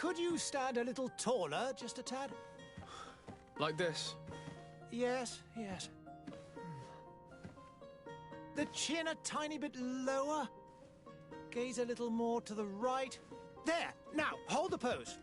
Could you stand a little taller, just a tad? Like this? Yes, yes. The chin a tiny bit lower. Gaze a little more to the right. There! Now, hold the pose.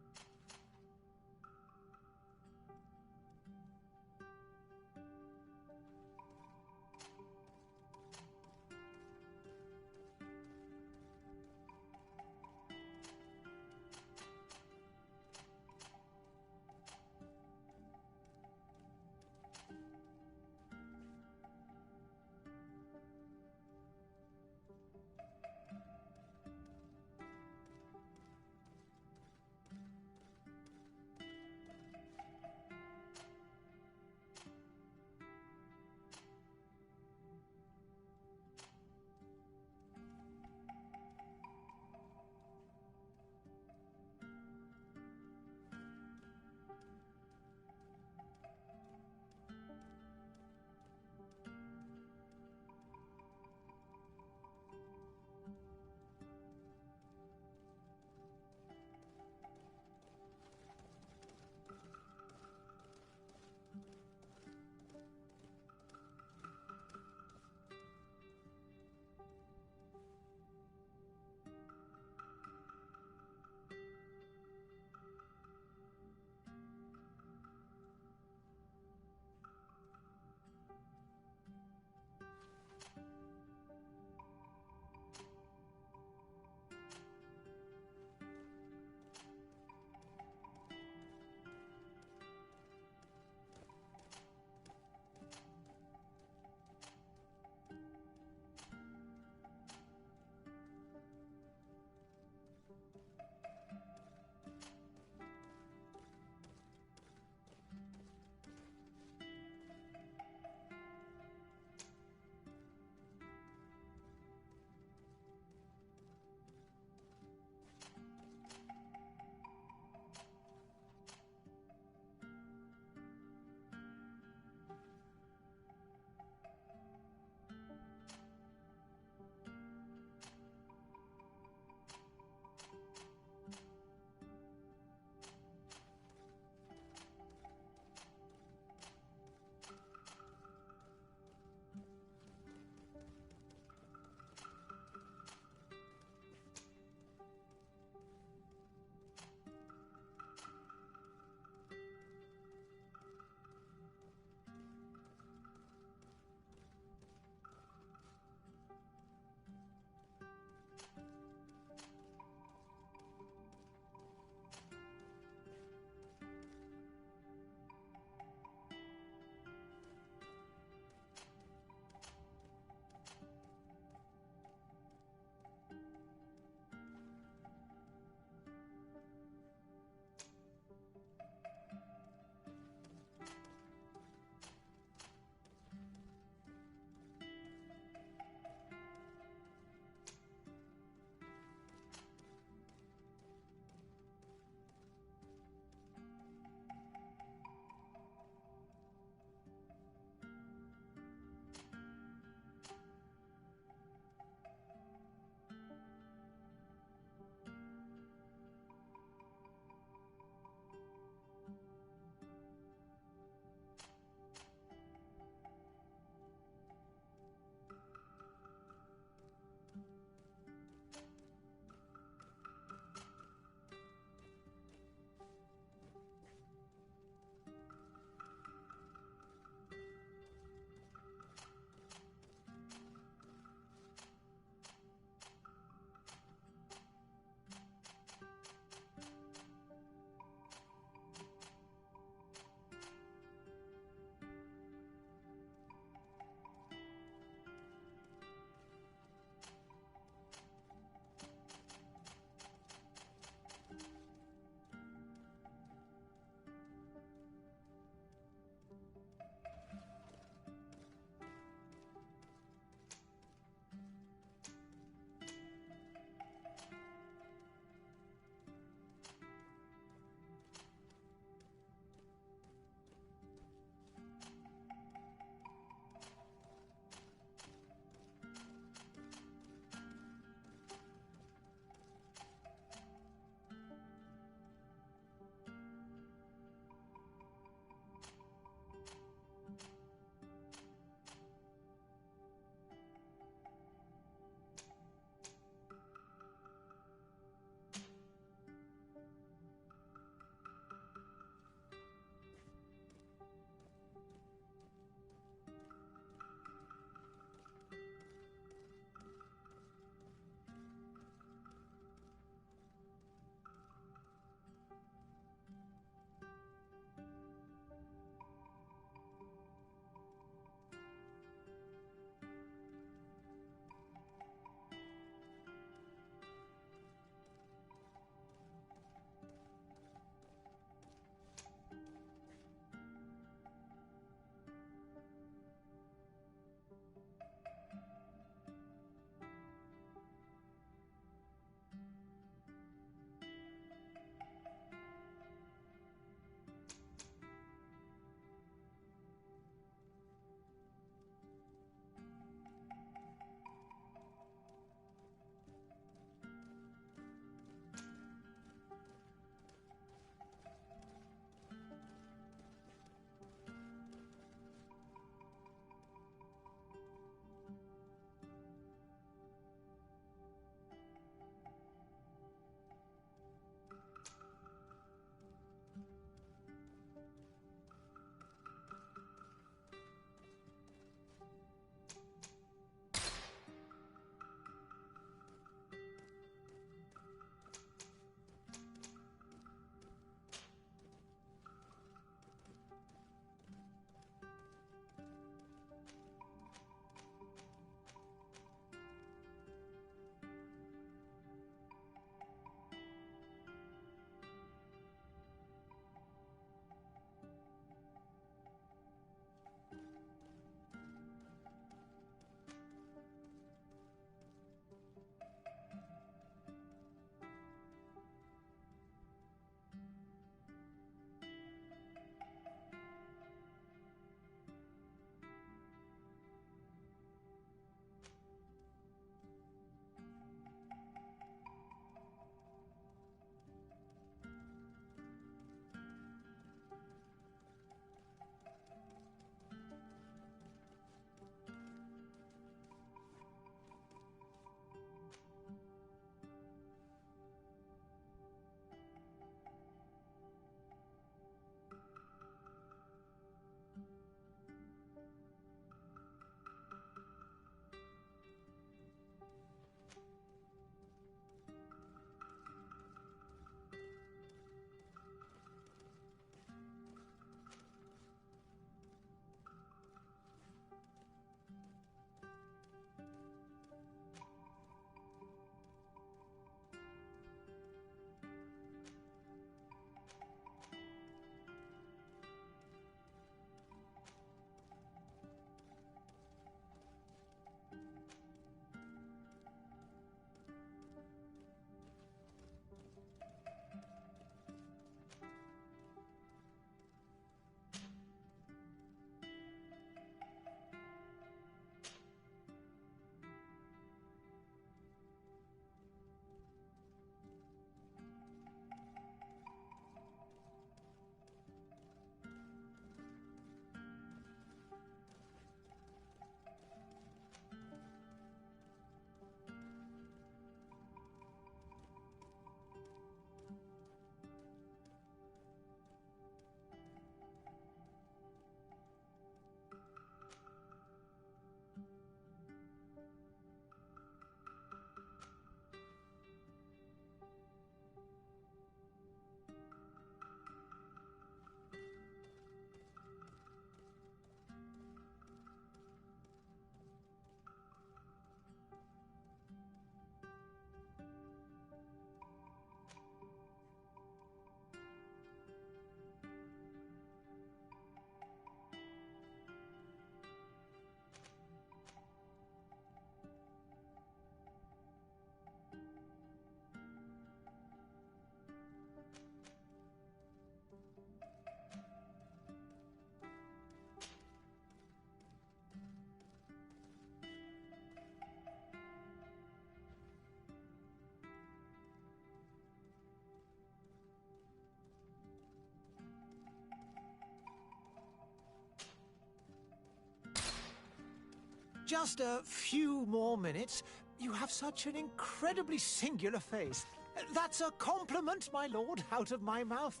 just a few more minutes. You have such an incredibly singular face. That's a compliment, my lord, out of my mouth.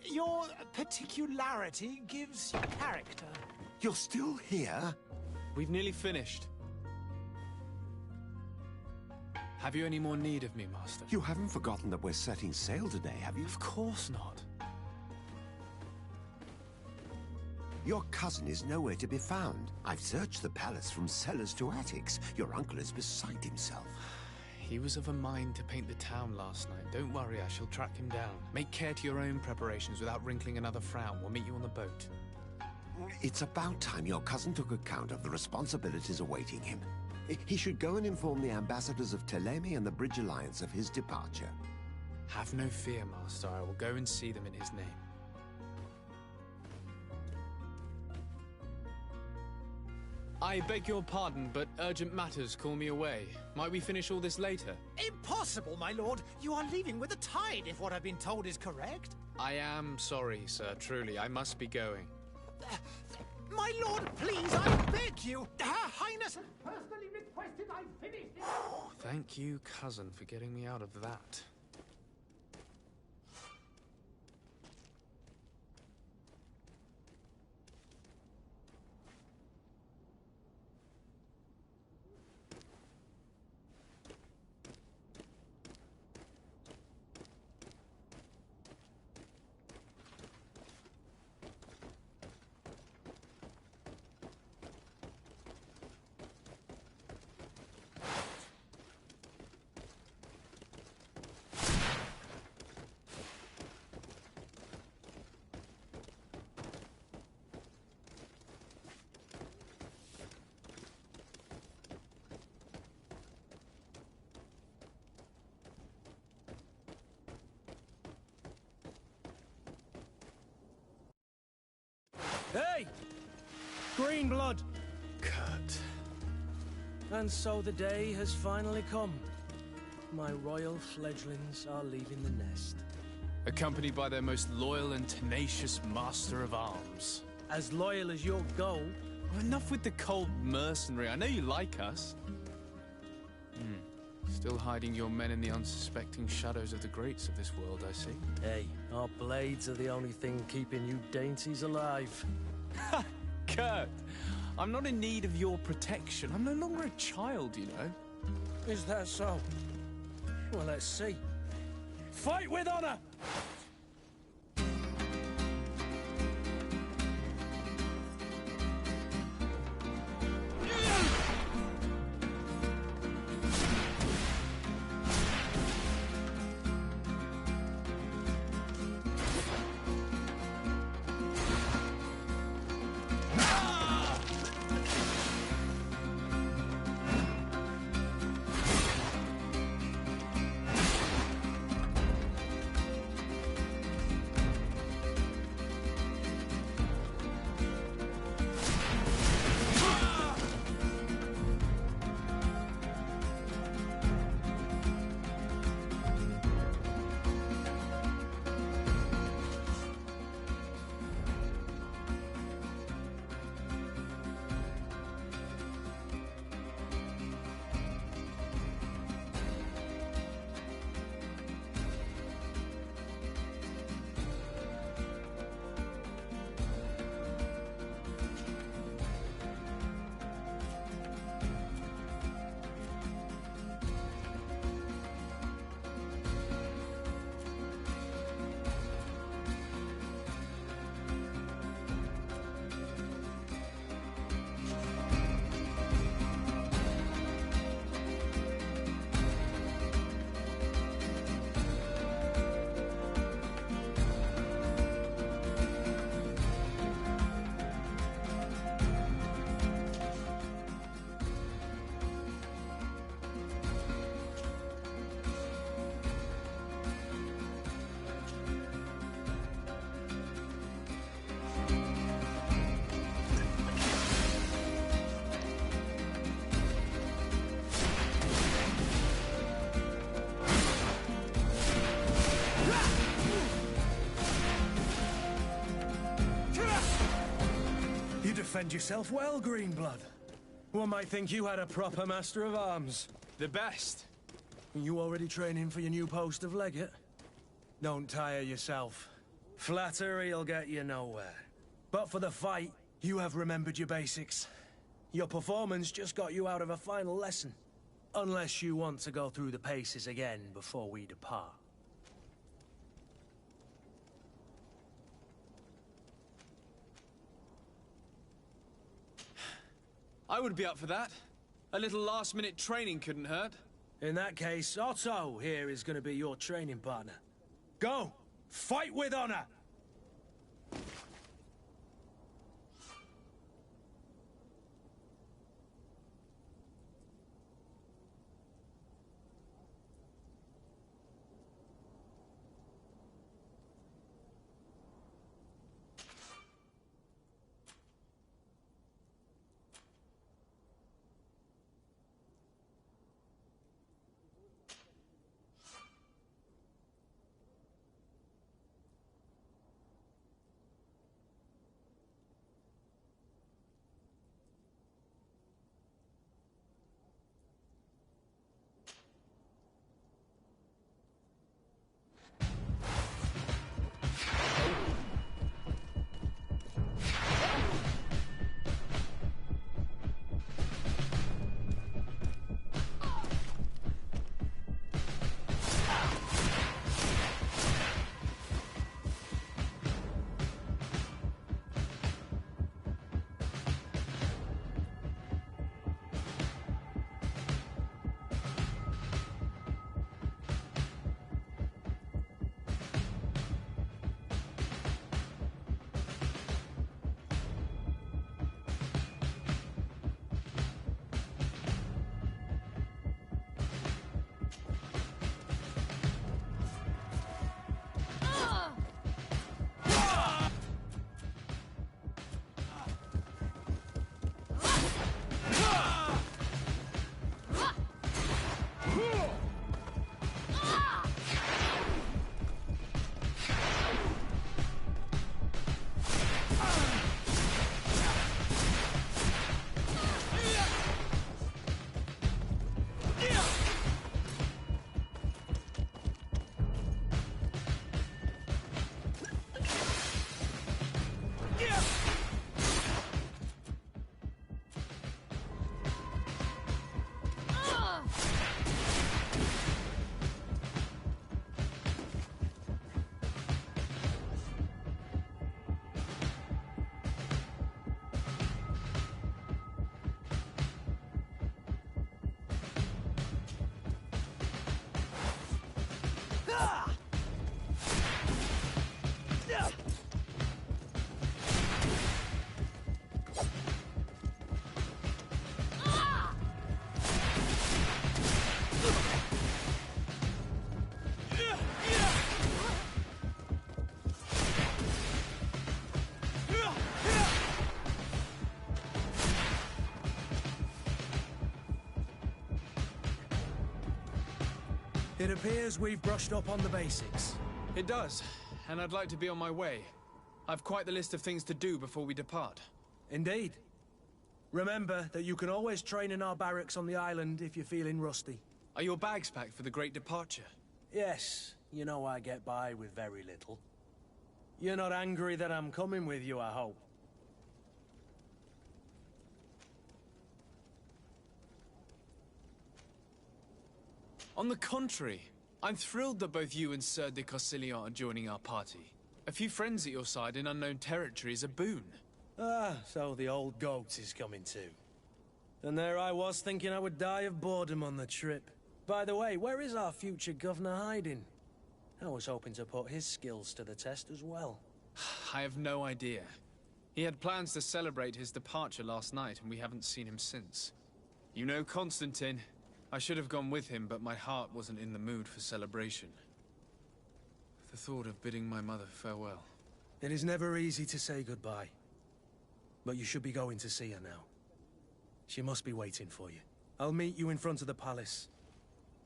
Your particularity gives you character. You're still here? We've nearly finished. Have you any more need of me, Master? You haven't forgotten that we're setting sail today, have you? Of course not. Your cousin is nowhere to be found. I've searched the palace from cellars to attics. Your uncle is beside himself. He was of a mind to paint the town last night. Don't worry, I shall track him down. Make care to your own preparations without wrinkling another frown. We'll meet you on the boat. It's about time your cousin took account of the responsibilities awaiting him. He should go and inform the ambassadors of Telemi and the Bridge Alliance of his departure. Have no fear, Master. I will go and see them in his name. I beg your pardon, but urgent matters call me away. Might we finish all this later? Impossible, my lord. You are leaving with the tide, if what I've been told is correct. I am sorry, sir. Truly, I must be going. My lord, please, I beg you. Her Highness has personally requested I finish it. Thank you, cousin, for getting me out of that. Hey! Green blood! Kurt. And so the day has finally come. My royal fledglings are leaving the nest. Accompanied by their most loyal and tenacious master of arms. As loyal as your gold. Oh, enough with the cold mercenary. I know you like us. Still hiding your men in the unsuspecting shadows of the greats of this world, I see. Hey, our blades are the only thing keeping you dainties alive. Ha! Kurt! I'm not in need of your protection. I'm no longer a child, you know. Is that so? Well, let's see. Fight with honor! find yourself well, Greenblood. One might think you had a proper master of arms. The best. You already training for your new post of legate? Don't tire yourself. Flattery'll get you nowhere. But for the fight, you have remembered your basics. Your performance just got you out of a final lesson. Unless you want to go through the paces again before we depart. I would be up for that. A little last-minute training couldn't hurt. In that case, Otto here is going to be your training partner. Go! Fight with honor! It appears we've brushed up on the basics. It does, and I'd like to be on my way. I've quite the list of things to do before we depart. Indeed. Remember that you can always train in our barracks on the island if you're feeling rusty. Are your bags packed for the great departure? Yes, you know I get by with very little. You're not angry that I'm coming with you, I hope. On the contrary, I'm thrilled that both you and Sir de Corsilion are joining our party. A few friends at your side in unknown territory is a boon. Ah, so the old goat is coming too. And there I was thinking I would die of boredom on the trip. By the way, where is our future governor hiding? I was hoping to put his skills to the test as well. I have no idea. He had plans to celebrate his departure last night, and we haven't seen him since. You know Constantine. I should have gone with him, but my heart wasn't in the mood for celebration. The thought of bidding my mother farewell. It is never easy to say goodbye. But you should be going to see her now. She must be waiting for you. I'll meet you in front of the palace.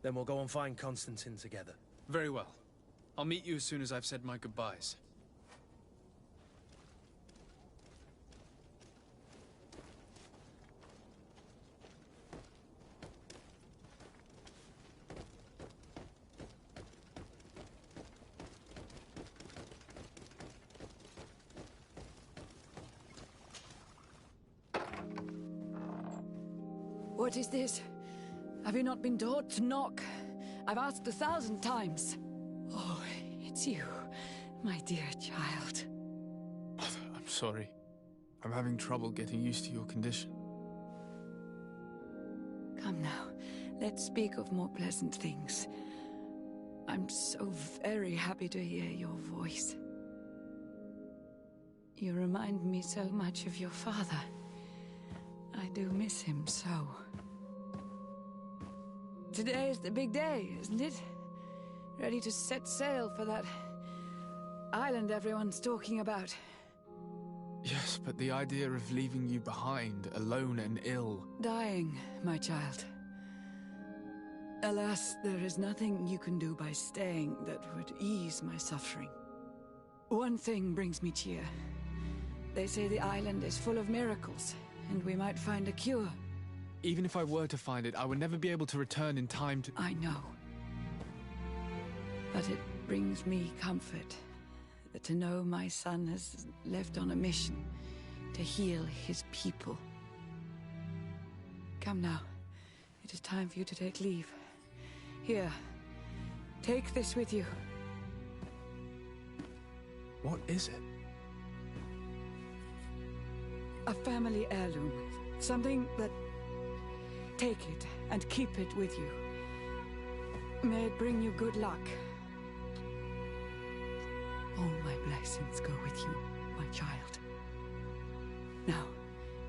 Then we'll go and find Constantine together. Very well. I'll meet you as soon as I've said my goodbyes. What is this? Have you not been taught to knock? I've asked 1,000 times. Oh, it's you, my dear child. Mother, I'm sorry. I'm having trouble getting used to your condition. Come now, let's speak of more pleasant things. I'm so very happy to hear your voice. You remind me so much of your father. I do miss him so. Today is the big day, isn't it? Ready to set sail for that island everyone's talking about. Yes, but the idea of leaving you behind, alone and ill... Dying, my child. Alas, there is nothing you can do by staying that would ease my suffering. One thing brings me cheer. They say the island is full of miracles, and we might find a cure. Even if I were to find it, I would never be able to return in time to... I know. But it brings me comfort to know my son has left on a mission to heal his people. Come now. It is time for you to take leave. Here, take this with you. What is it? A family heirloom. Something that... Take it and keep it with you. May it bring you good luck. All my blessings go with you, my child. Now,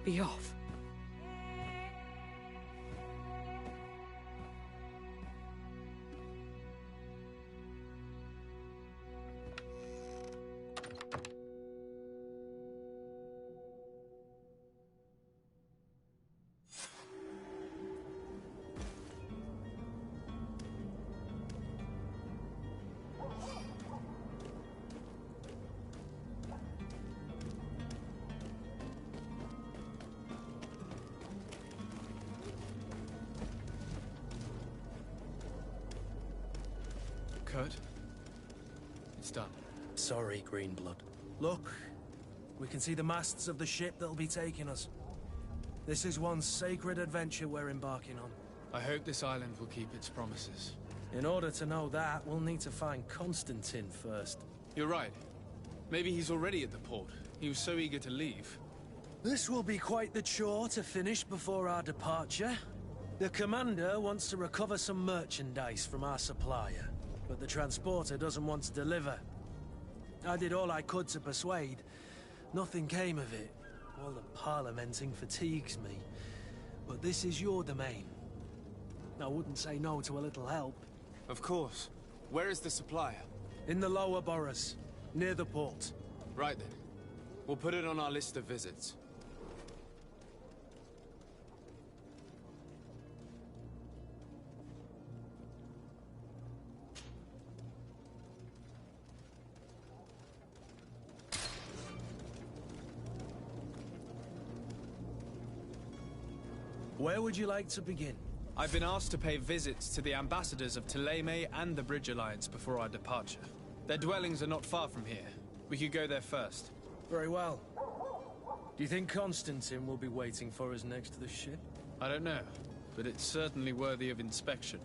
be off. Kurt? It's done. Sorry, Greenblood. Look, we can see the masts of the ship that'll be taking us. This is one sacred adventure we're embarking on. I hope this island will keep its promises. In order to know that, we'll need to find Constantine first. You're right. Maybe he's already at the port. He was so eager to leave. This will be quite the chore to finish before our departure. The commander wants to recover some merchandise from our supplier, but the transporter doesn't want to deliver. I did all I could to persuade. Nothing came of it. All the parliamenting fatigues me. But this is your domain. I wouldn't say no to a little help. Of course. Where is the supplier? In the lower boroughs, near the port. Right then. We'll put it on our list of visits. Where would you like to begin? I've been asked to pay visits to the ambassadors of Thélème and the Bridge Alliance before our departure. Their dwellings are not far from here. We could go there first. Very well. Do you think Constantine will be waiting for us next to the ship? I don't know, but it's certainly worthy of inspection.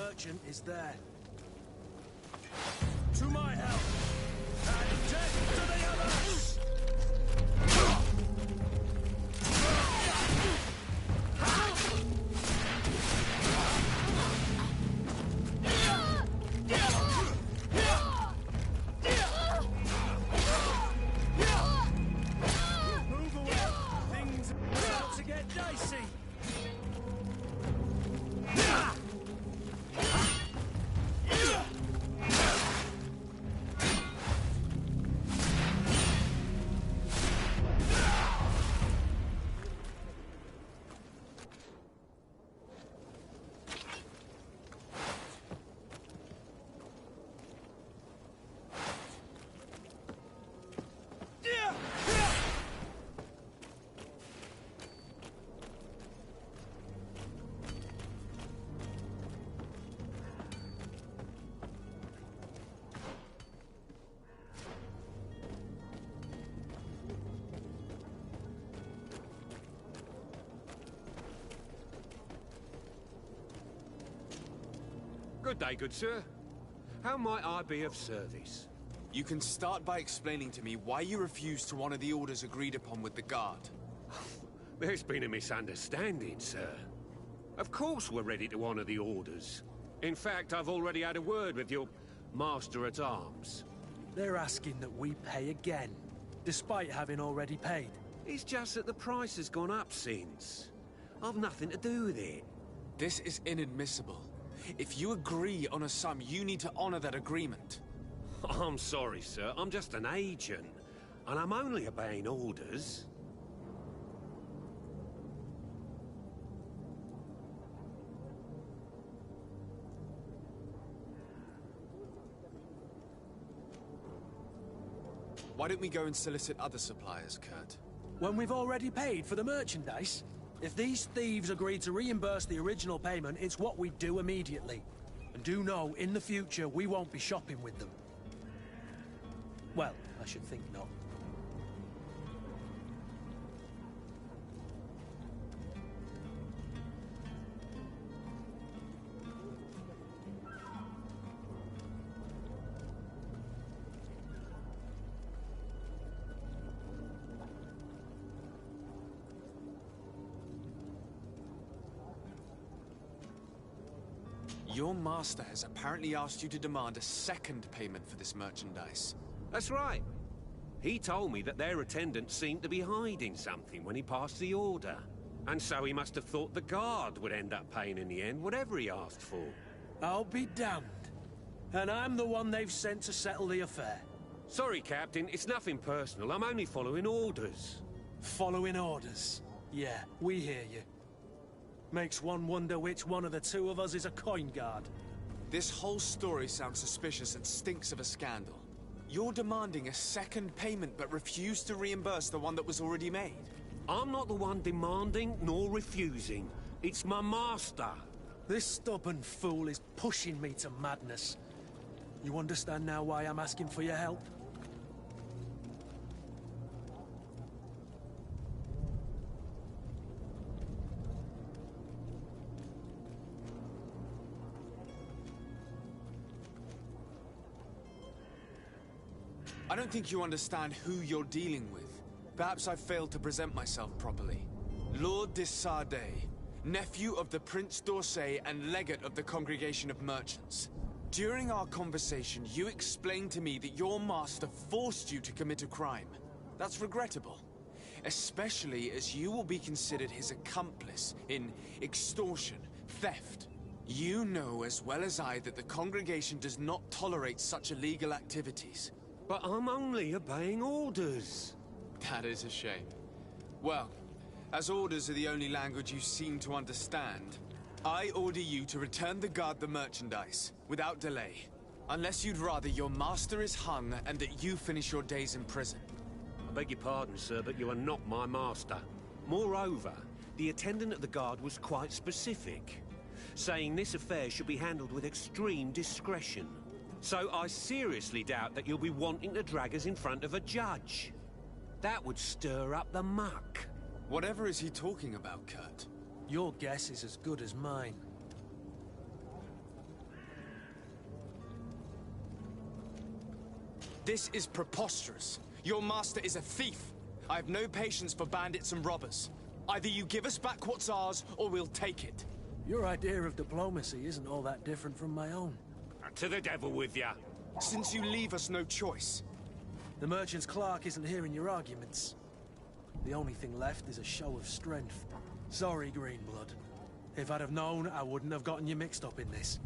merchant is there. To my help! And death to the others! Move away! Things are about to get dicey! Good day, good sir. How might I be of service? You can start by explaining to me why you refused to honor the orders agreed upon with the guard. There's been a misunderstanding, sir. Of course we're ready to honor the orders. In fact, I've already had a word with your master-at-arms. They're asking that we pay again, despite having already paid. It's just that the price has gone up since. I've nothing to do with it. This is inadmissible. If you agree on a sum, you need to honor that agreement. I'm sorry, sir. I'm just an agent. And I'm only obeying orders. Why don't we go and solicit other suppliers, Kurt? When we've already paid for the merchandise? If these thieves agree to reimburse the original payment, it's what we do immediately. And do know, in the future, we won't be shopping with them. Well, I should think not. Your master has apparently asked you to demand a second payment for this merchandise. That's right. He told me that their attendant seemed to be hiding something when he passed the order. And so he must have thought the guard would end up paying in the end, whatever he asked for. I'll be damned. And I'm the one they've sent to settle the affair. Sorry, Captain, it's nothing personal. I'm only following orders. Following orders. Yeah, we hear you. Makes one wonder which one of the two of us is a coin guard. This whole story sounds suspicious and stinks of a scandal. You're demanding a second payment but refuse to reimburse the one that was already made. I'm not the one demanding nor refusing. It's my master. This stubborn fool is pushing me to madness. You understand now why I'm asking for your help? I don't think you understand who you're dealing with. Perhaps I've failed to present myself properly. Lord de Sardet, nephew of the Prince d'Orsay and legate of the Congregation of Merchants. During our conversation, you explained to me that your master forced you to commit a crime. That's regrettable, especially as you will be considered his accomplice in extortion, theft. You know as well as I that the Congregation does not tolerate such illegal activities. But I'm only obeying orders. That is a shame. Well, as orders are the only language you seem to understand, I order you to return the guard the merchandise, without delay. Unless you'd rather your master is hung and that you finish your days in prison. I beg your pardon, sir, but you are not my master. Moreover, the attendant at the guard was quite specific, saying this affair should be handled with extreme discretion. So I seriously doubt that you'll be wanting to drag us in front of a judge. That would stir up the muck. Whatever is he talking about, Kurt? Your guess is as good as mine. This is preposterous. Your master is a thief. I have no patience for bandits and robbers. Either you give us back what's ours, or we'll take it. Your idea of diplomacy isn't all that different from my own. To the devil with ya. Since you leave us no choice. The merchant's clerk isn't hearing your arguments. The only thing left is a show of strength. Sorry, Greenblood. If I'd have known, I wouldn't have gotten you mixed up in this.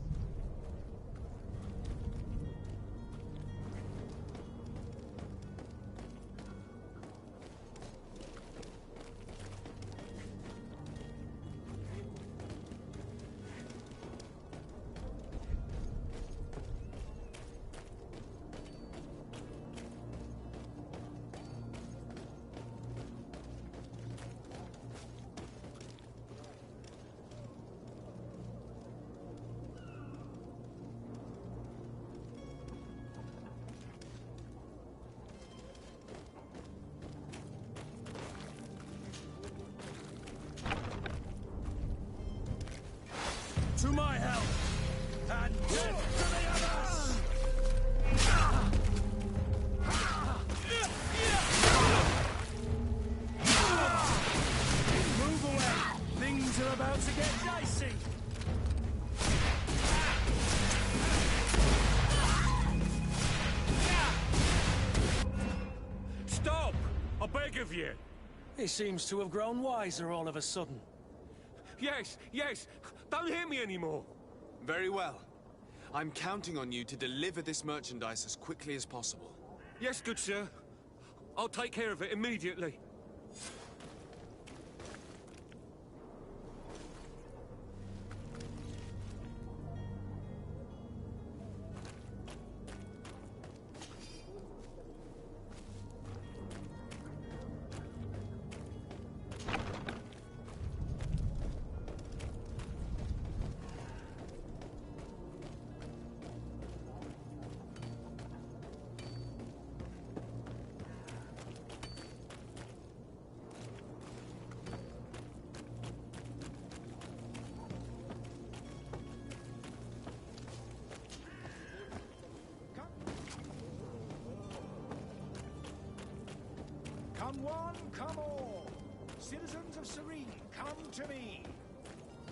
To my help! And death to the others! Move away! Things are about to get dicey! Stop! I beg of you! He seems to have grown wiser all of a sudden. Yes, yes! Don't hit me anymore! Very well. I'm counting on you to deliver this merchandise as quickly as possible. Yes, good sir. I'll take care of it immediately. Come one, come all. Citizens of Serene, come to me.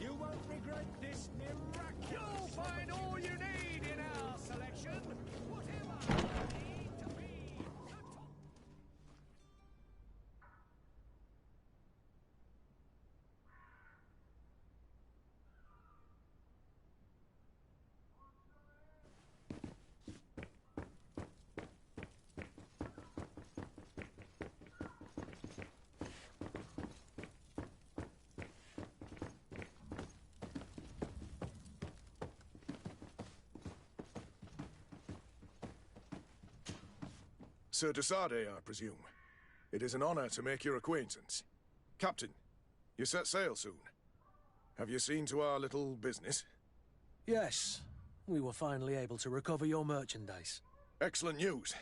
You won't regret this miraculous... You'll find all you need in our selection. Whatever you need to be the top... Sir Desade, I presume. It is an honor to make your acquaintance. Captain, you set sail soon. Have you seen to our little business? Yes, we were finally able to recover your merchandise. Excellent news.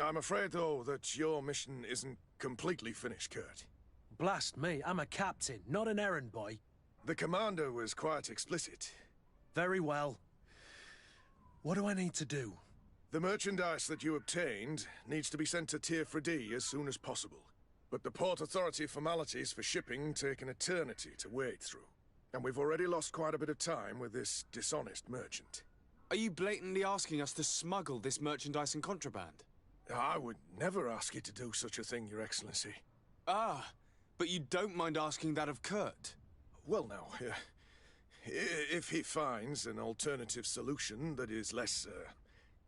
I'm afraid, though, that your mission isn't completely finished, Kurt. Blast me, I'm a captain, not an errand boy. The commander was quite explicit. Very well. What do I need to do? The merchandise that you obtained needs to be sent to Tier 4D as soon as possible. But the Port Authority formalities for shipping take an eternity to wade through. And we've already lost quite a bit of time with this dishonest merchant. Are you blatantly asking us to smuggle this merchandise and contraband? I would never ask you to do such a thing, Your Excellency. Ah, but you don't mind asking that of Kurt? Well, now, if he finds an alternative solution that is less,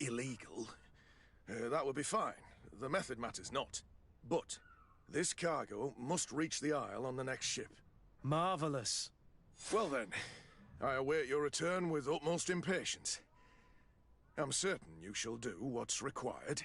illegal, that would be fine. The method matters not. But this cargo must reach the Isle on the next ship. Marvelous. Well then, I await your return with utmost impatience. I'm certain you shall do what's required.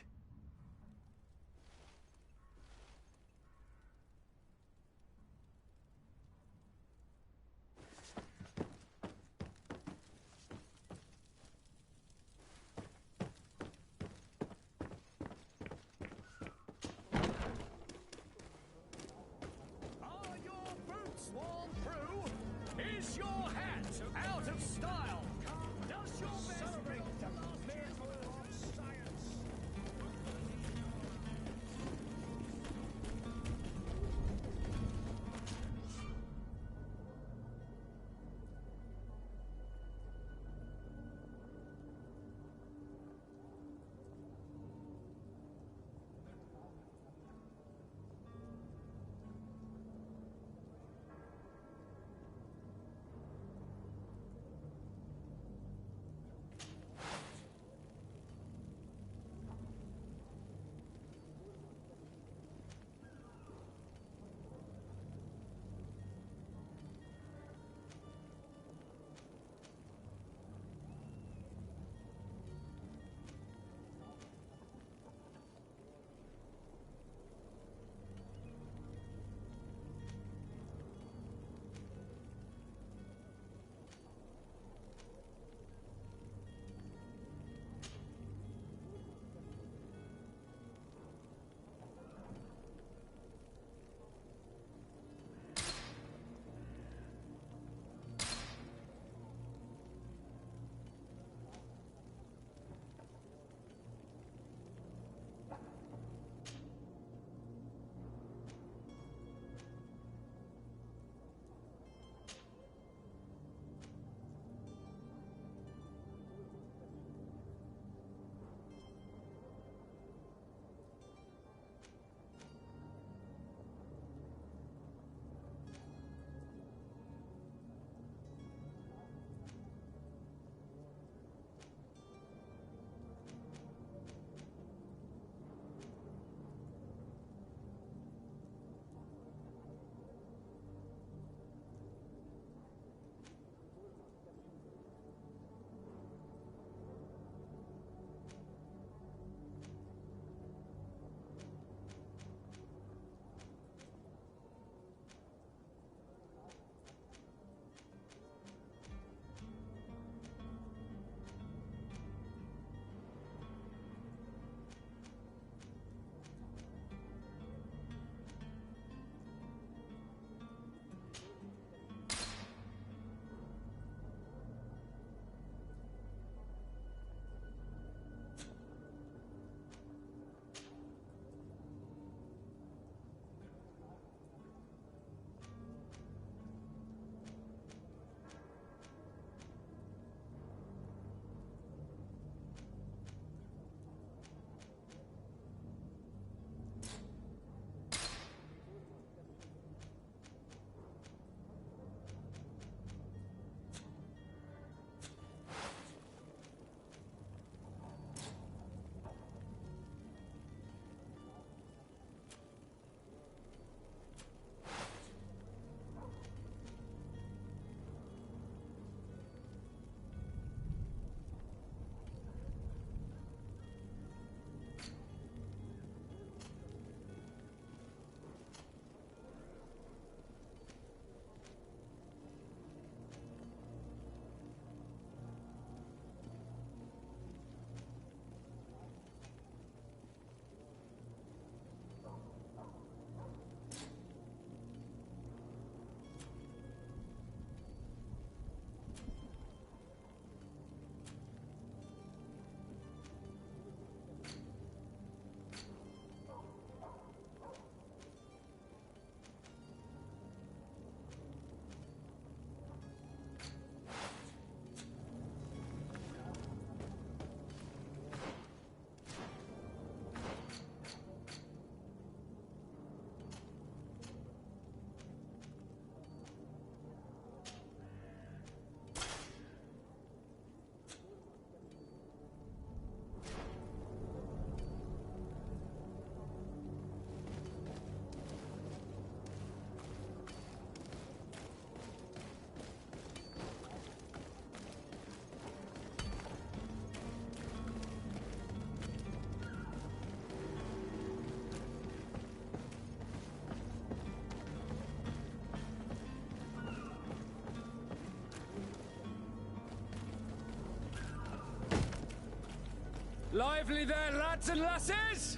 Lively there, lads and lasses!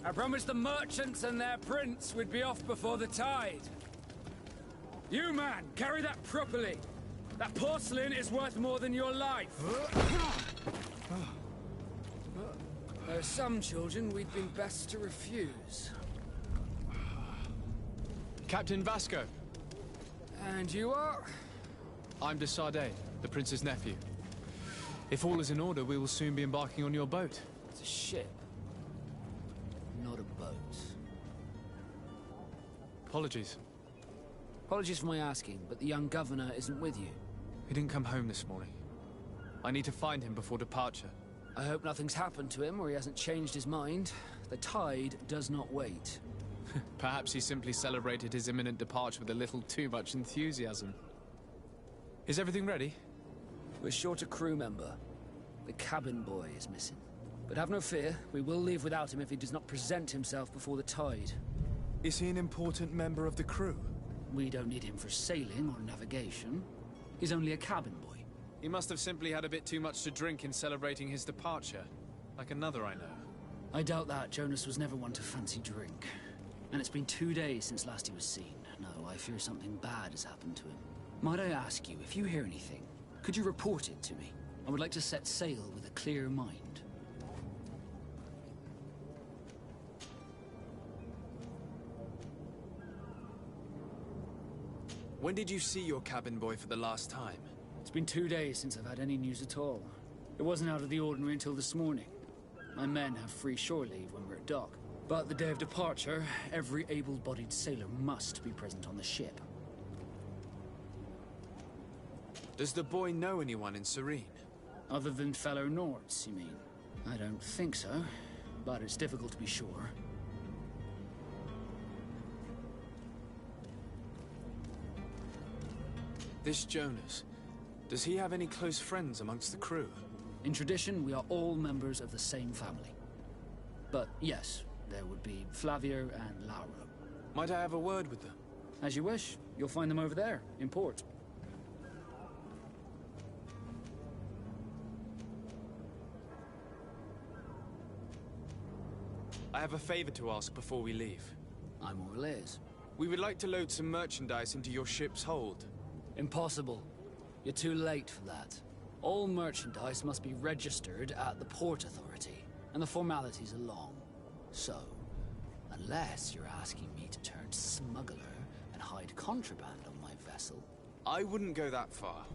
I promised the merchants and their prince we'd be off before the tide. You, man, carry that properly. That porcelain is worth more than your life. There are some children we'd been best to refuse. Captain Vasco. And you are? I'm de Sardet, the prince's nephew. If all is in order, we will soon be embarking on your boat. It's a ship. Not a boat. Apologies. Apologies for my asking, but the young governor isn't with you. He didn't come home this morning. I need to find him before departure. I hope nothing's happened to him or he hasn't changed his mind. The tide does not wait. Perhaps he simply celebrated his imminent departure with a little too much enthusiasm. Is everything ready? We're short a crew member. The cabin boy is missing. But have no fear, we will leave without him if he does not present himself before the tide. Is he an important member of the crew? We don't need him for sailing or navigation. He's only a cabin boy. He must have simply had a bit too much to drink in celebrating his departure. Like another I know. I doubt that. Jonas was never one to fancy drink. And it's been 2 days since last he was seen. No, I fear something bad has happened to him. Might I ask you, if you hear anything, could you report it to me? I would like to set sail with a clear mind. When did you see your cabin boy for the last time? It's been 2 days since I've had any news at all. It wasn't out of the ordinary until this morning. My men have free shore leave when we're at dock. But the day of departure, every able-bodied sailor must be present on the ship. Does the boy know anyone in Serene? Other than fellow Nords, you mean? I don't think so, but it's difficult to be sure. This Jonas, does he have any close friends amongst the crew? In tradition, we are all members of the same family. But yes, there would be Flavio and Lauro. Might I have a word with them? As you wish. You'll find them over there, in port. I have a favor to ask before we leave. I'm all ears. We would like to load some merchandise into your ship's hold. Impossible. You're too late for that. All merchandise must be registered at the Port Authority, and the formalities are long. So, unless you're asking me to turn smuggler and hide contraband on my vessel... I wouldn't go that far.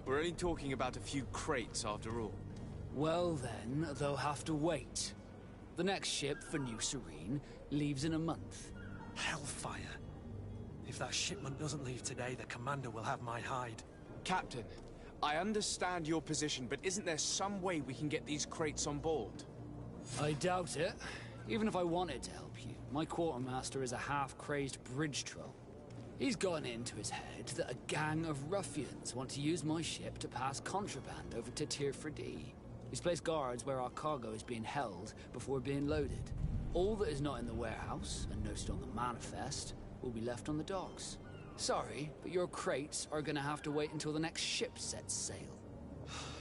We're only talking about a few crates after all. Well then, they'll have to wait. The next ship for New Serene leaves in a month. Hellfire. If that shipment doesn't leave today, the commander will have my hide. Captain, I understand your position, but isn't there some way we can get these crates on board? I doubt it. Even if I wanted to help you, my quartermaster is a half-crazed bridge troll. He's gotten into his head that a gang of ruffians want to use my ship to pass contraband over to Tirfredi. He's placed guards where our cargo is being held before being loaded. All that is not in the warehouse, and noted on the manifest, will be left on the docks. Sorry, but your crates are gonna have to wait until the next ship sets sail.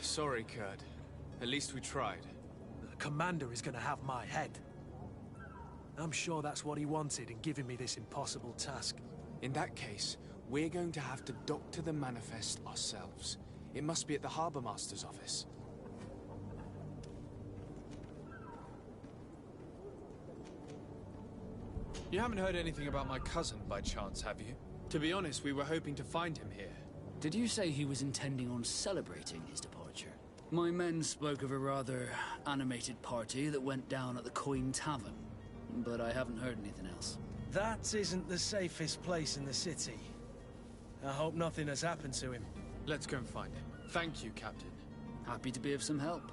Sorry, Kurd. At least we tried. The commander is gonna have my head. I'm sure that's what he wanted in giving me this impossible task. In that case, we're going to have to doctor the manifest ourselves. It must be at the Harbour Master's office. You haven't heard anything about my cousin, by chance, have you? To be honest, we were hoping to find him here. Did you say he was intending on celebrating his departure? My men spoke of a rather animated party that went down at the Coin Tavern, but I haven't heard anything else. That isn't the safest place in the city. I hope nothing has happened to him. Let's go and find him. Thank you, Captain. Happy to be of some help.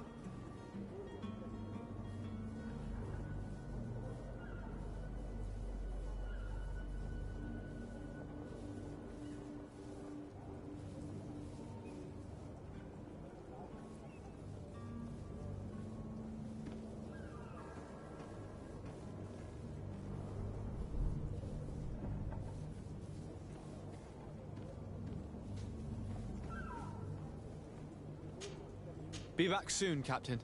Be back soon, Captain.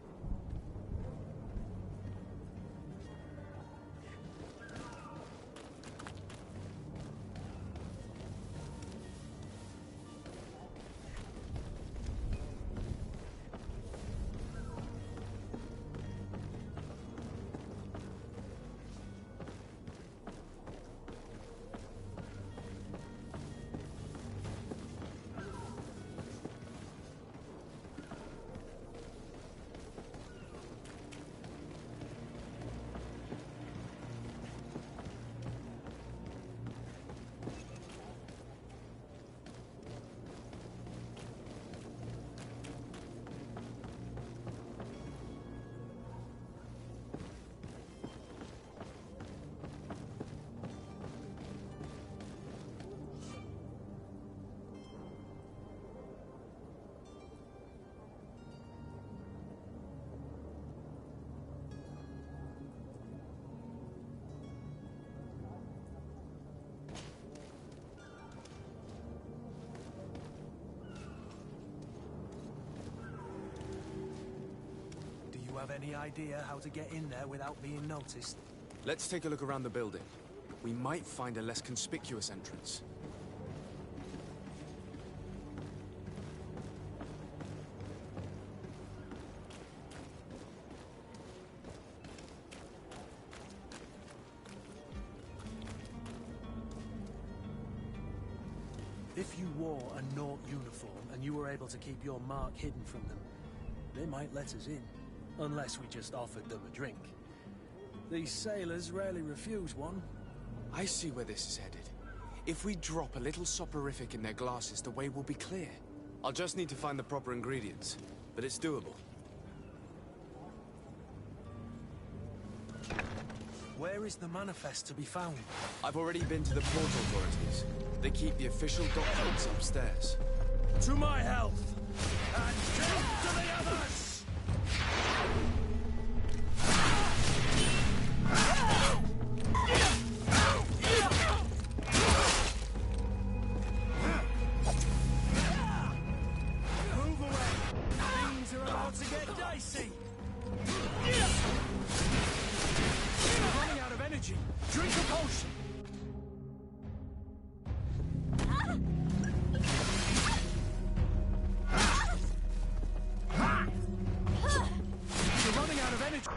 have any idea how to get in there without being noticed? Let's take a look around the building. We might find a less conspicuous entrance. If you wore a Naught uniform and you were able to keep your mark hidden from them, they might let us in. Unless we just offered them a drink. These sailors rarely refuse one. I see where this is headed. If we drop a little soporific in their glasses, the way will be clear. I'll just need to find the proper ingredients, but it's doable. Where is the manifest to be found? I've already been to the port authorities. They keep the official documents upstairs. To my health! And drink to the others! Move away! Things are about to get dicey! You're running out of energy! Drink a potion! You're running out of energy!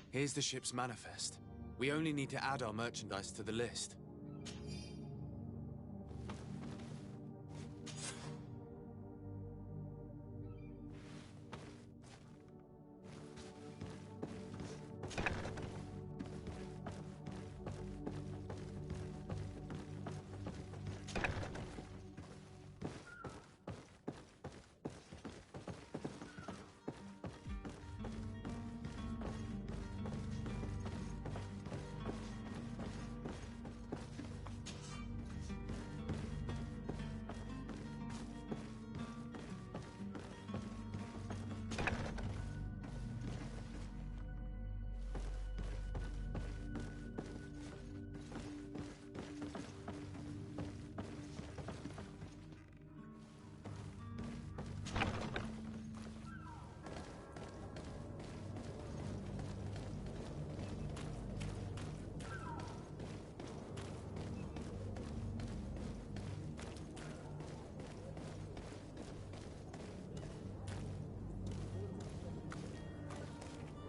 Here's the ship's manifest. We only need to add our merchandise to the list.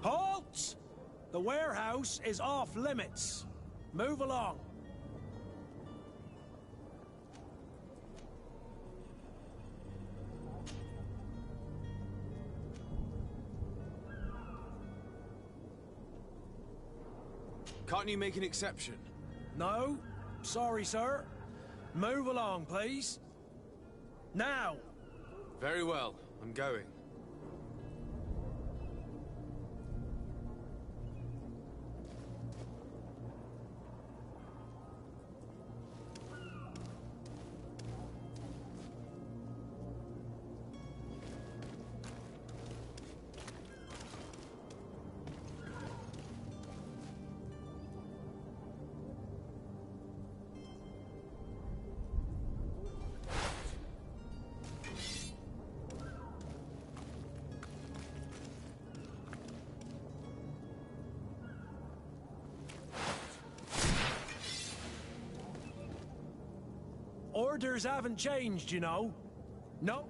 Halt! The warehouse is off limits. Move along. Can't you make an exception? No? Sorry, sir. Move along, please. Now! Very well, I'm going. Orders haven't changed, you know. No.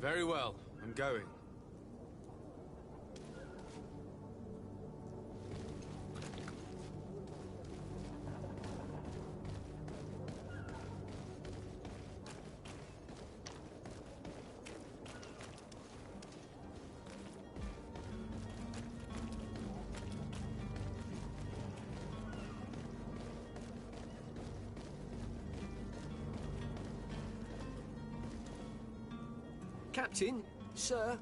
Very well. I'm going. Captain, sir,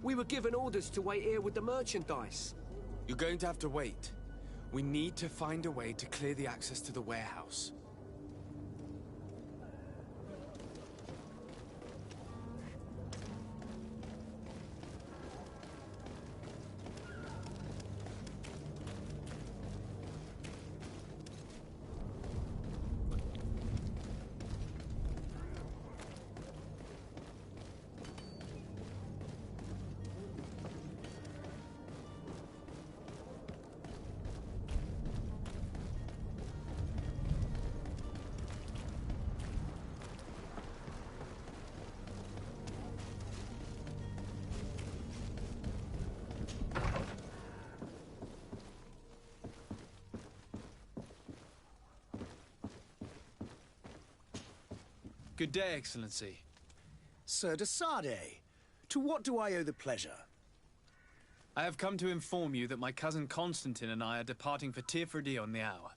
we were given orders to wait here with the merchandise. You're going to have to wait. We need to find a way to clear the access to the warehouse. Good day, Excellency. Sir de Sardet, to what do I owe the pleasure? I have come to inform you that my cousin Constantine and I are departing for Tirfredi on the hour.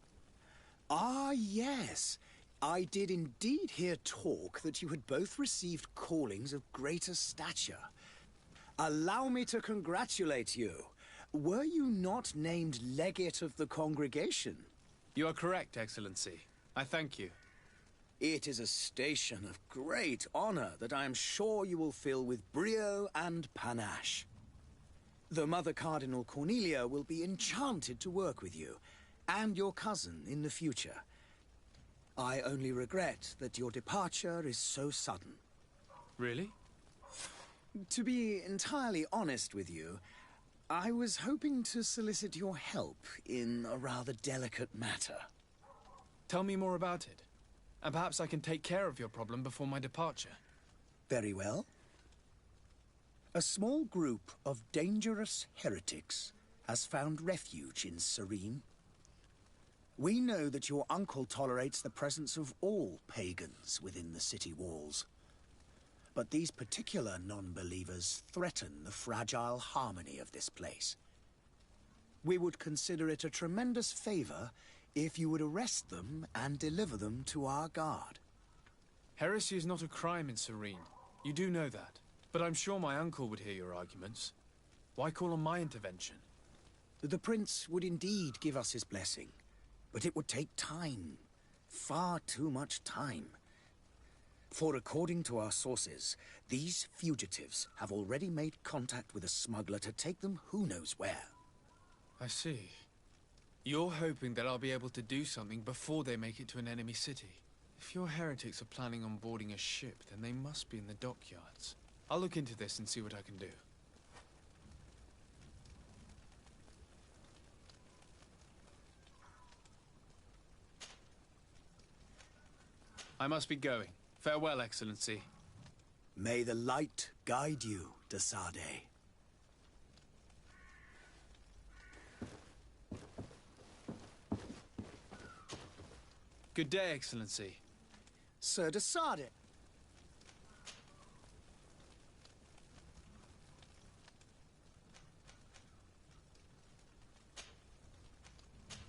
Ah, yes. I did indeed hear talk that you had both received callings of greater stature. Allow me to congratulate you. Were you not named legate of the congregation? You are correct, Excellency. I thank you. It is a station of great honor that I am sure you will fill with brio and panache. The Mother Cardinal Cornelia will be enchanted to work with you, and your cousin in the future. I only regret that your departure is so sudden. Really? To be entirely honest with you, I was hoping to solicit your help in a rather delicate matter. Tell me more about it. And perhaps I can take care of your problem before my departure. Very well. A small group of dangerous heretics has found refuge in Serene. We know that your uncle tolerates the presence of all pagans within the city walls. But these particular non-believers threaten the fragile harmony of this place. We would consider it a tremendous favor if you would arrest them and deliver them to our guard. Heresy is not a crime in Serene. You do know that. But I'm sure my uncle would hear your arguments. Why call on my intervention? The prince would indeed give us his blessing, but it would take time. Far too much time. For according to our sources, these fugitives have already made contact with a smuggler to take them who knows where. I see. You're hoping that I'll be able to do something before they make it to an enemy city. If your heretics are planning on boarding a ship, then they must be in the dockyards. I'll look into this and see what I can do. I must be going. Farewell, Excellency. May the light guide you, de Sardet. Good day, Excellency. Sir de Sardet.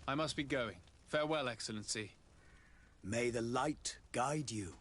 I must be going. Farewell, Excellency. May the light guide you,